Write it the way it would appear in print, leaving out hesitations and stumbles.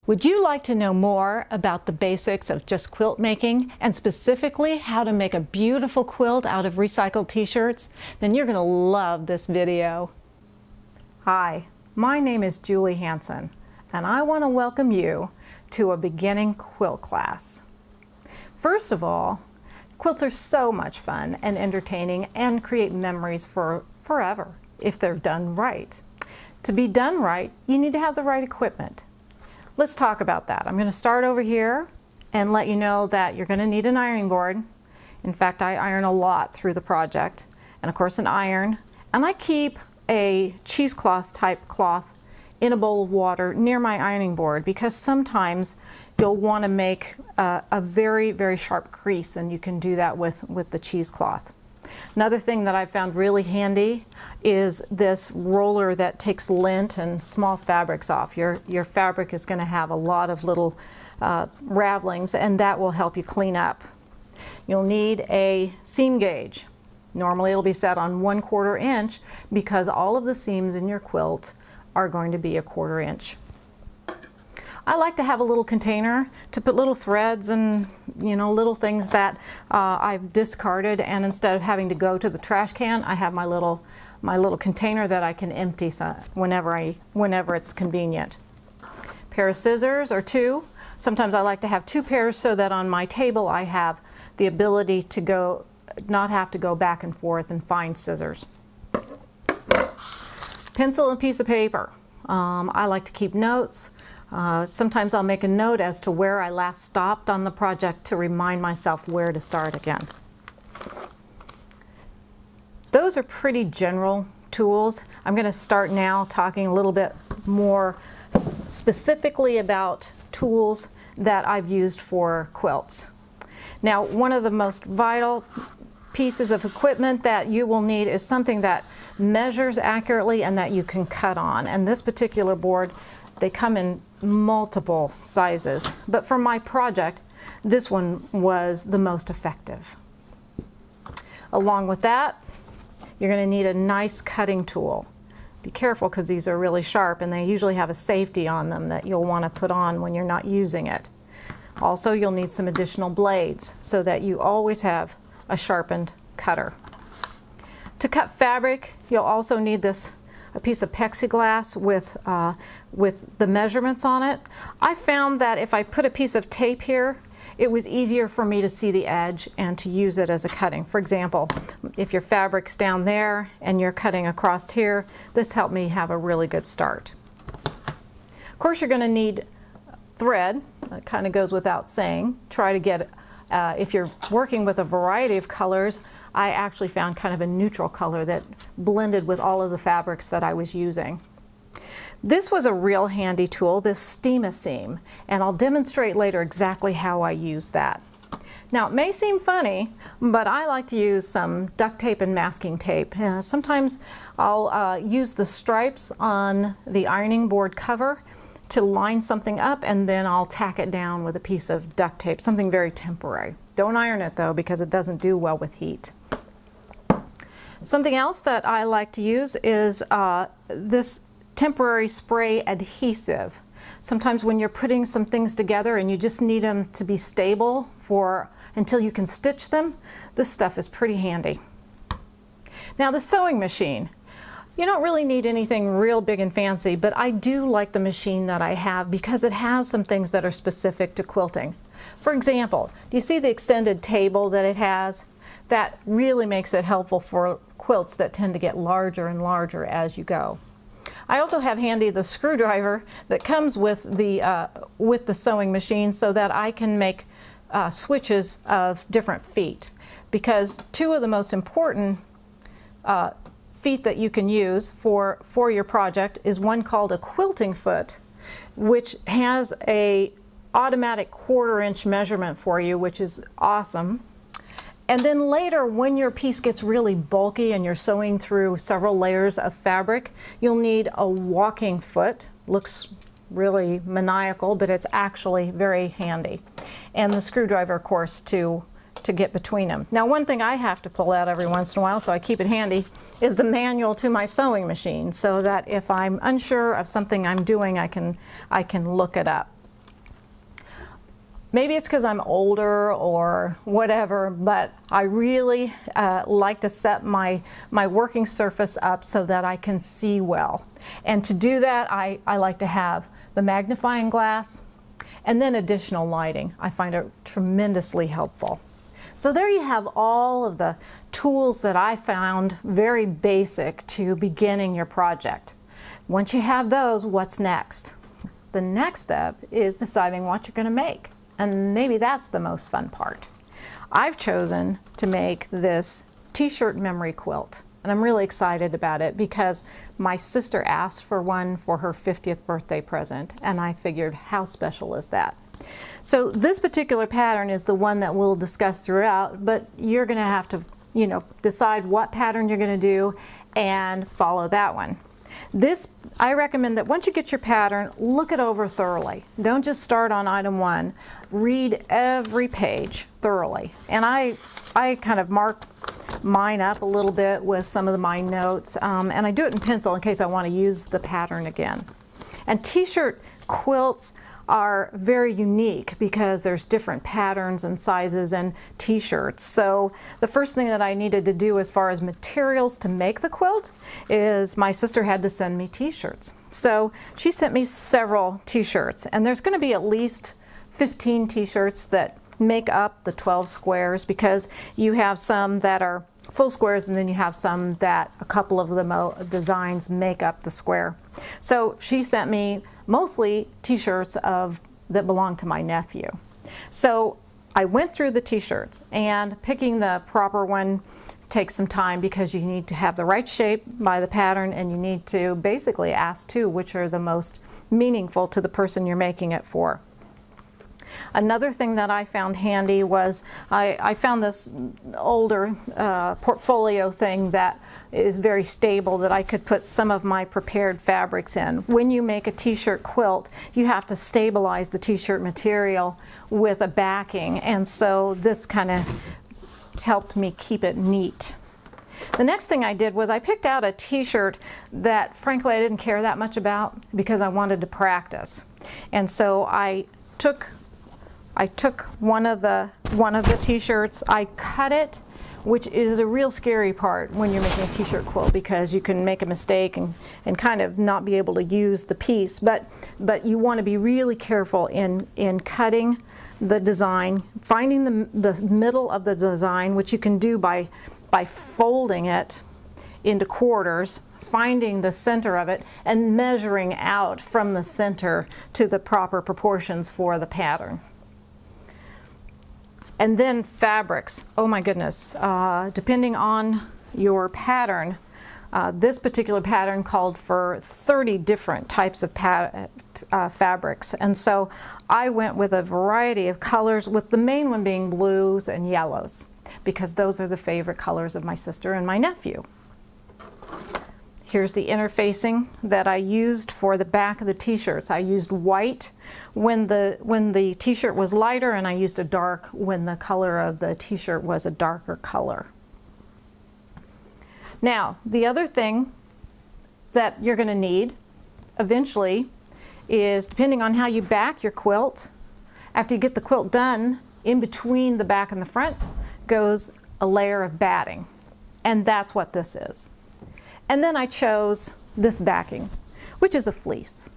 Would you like to know more about the basics of just quilt making and specifically how to make a beautiful quilt out of recycled t-shirts? Then you're going to love this video. Hi, my name is Julie Hansen and I want to welcome you to a beginning quilt class. First of all, quilts are so much fun and entertaining and create memories for forever if they're done right. To be done right, you need to have the right equipment. Let's talk about that. I'm going to start over here and let you know that you're going to need an ironing board. In fact, I iron a lot through the project, and of course an iron. And I keep a cheesecloth type cloth in a bowl of water near my ironing board because sometimes you'll want to make a very, very sharp crease, and you can do that with the cheesecloth. Another thing that I found really handy is this roller that takes lint and small fabrics off. Your fabric is going to have a lot of little ravelings, and that will help you clean up. You'll need a seam gauge. Normally it'll be set on 1/4 inch because all of the seams in your quilt are going to be 1/4 inch. I like to have a little container to put little threads and little things that I've discarded, and instead of having to go to the trash can, I have my little container that I can empty whenever it's convenient. Pair of scissors or two. Sometimes I like to have 2 pairs so that on my table I have the ability to not have to go back and forth and find scissors. Pencil and piece of paper. I like to keep notes. Sometimes I'll make a note as to where I last stopped on the project to remind myself where to start again. Those are pretty general tools. I'm going to start now talking a little bit more specifically about tools that I've used for quilts. Now, one of the most vital pieces of equipment that you will need is something that measures accurately and that you can cut on. And this particular board, they come in multiple sizes, but for my project, this one was the most effective. Along with that, you're going to need a nice cutting tool. Be careful because these are really sharp, and they usually have a safety on them that you'll want to put on when you're not using it. Also, you'll need some additional blades so that you always have a sharpened cutter. To cut fabric, you'll also need a piece of plexiglass with the measurements on it. I found that if I put a piece of tape here, it was easier for me to see the edge and to use it as a cutting. For example, if your fabric's down there and you're cutting across here, this helped me have a really good start. Of course, you're going to need thread. That kind of goes without saying. Try to get, if you're working with a variety of colors, I actually found kind of a neutral color that blended with all of the fabrics that I was using. This was a real handy tool, this Steam-A-Seam, and I'll demonstrate later exactly how I use that. Now, it may seem funny, but I like to use some duct tape and masking tape. Sometimes I'll use the stripes on the ironing board cover to line something up, and then I'll tack it down with a piece of duct tape, something very temporary. Don't iron it though, because it doesn't do well with heat. Something else that I like to use is this temporary spray adhesive. Sometimes when you're putting some things together and you just need them to be stable until you can stitch them, this stuff is pretty handy. Now, the sewing machine. You don't really need anything real big and fancy, but I do like the machine that I have because it has some things that are specific to quilting. For example, do you see the extended table that it has? That really makes it helpful for quilts that tend to get larger and larger as you go. I also have handy the screwdriver that comes with the sewing machine so that I can make switches of different feet, because 2 of the most important feet that you can use for your project is one called a quilting foot, which has a automatic 1/4 inch measurement for you, which is awesome. And then later, when your piece gets really bulky and you're sewing through several layers of fabric, you'll need a walking foot. Looks really maniacal, but it's actually very handy. And the screwdriver, of course, to get between them. Now, one thing I have to pull out every once in a while, so I keep it handy, is the manual to my sewing machine, so that if I'm unsure of something I'm doing, I can look it up. Maybe it's because I'm older or whatever, but I really like to set my working surface up so that I can see well. And to do that, I like to have the magnifying glass and then additional lighting. I find it tremendously helpful. So there you have all of the tools that I found very basic to beginning your project. Once you have those, what's next? The next step is deciding what you're going to make. And maybe that's the most fun part. I've chosen to make this t-shirt memory quilt. And I'm really excited about it because my sister asked for one for her 50th birthday present. And I figured, how special is that? So this particular pattern is the one that we'll discuss throughout, but you're going to have to, decide what pattern you're going to do and follow that one. I recommend that once you get your pattern, look it over thoroughly. Don't just start on item 1. Read every page thoroughly. And I kind of mark mine up a little bit with some of my notes, and I do it in pencil in case I want to use the pattern again. And t-shirt quilts are very unique because there's different patterns and sizes and t-shirts. So the first thing that I needed to do as far as materials to make the quilt is my sister had to send me t-shirts. So she sent me several t-shirts, and there's going to be at least 15 t-shirts that make up the 12 squares, because you have some that are full squares and then you have some that a couple of the designs make up the square. So she sent me mostly t-shirts that belong to my nephew. So I went through the t-shirts, and picking the proper one takes some time because you need to have the right shape by the pattern, and you need to basically ask too which are the most meaningful to the person you're making it for. Another thing that I found handy was I found this older portfolio thing that is very stable that I could put some of my prepared fabrics in. When you make a t-shirt quilt, you have to stabilize the t-shirt material with a backing, and so this kind of helped me keep it neat. The next thing I did was I picked out a t-shirt that frankly I didn't care that much about because I wanted to practice. And so I took one of the t-shirts, I cut it, which is a real scary part when you're making a t-shirt quilt because you can make a mistake and kind of not be able to use the piece. But you want to be really careful in cutting the design, finding the middle of the design, which you can do by folding it into quarters, finding the center of it, and measuring out from the center to the proper proportions for the pattern. And then fabrics. Oh my goodness. Depending on your pattern, this particular pattern called for 30 different types of fabrics. And so I went with a variety of colors, with the main one being blues and yellows, because those are the favorite colors of my sister and my nephew. Here's the interfacing that I used for the back of the t-shirts. I used white when the t-shirt was lighter, and I used a dark when the color of the t-shirt was a darker color. Now, the other thing that you're going to need eventually is, depending on how you back your quilt, after you get the quilt done, in between the back and the front goes a layer of batting. And that's what this is. And then I chose this backing, which is a fleece.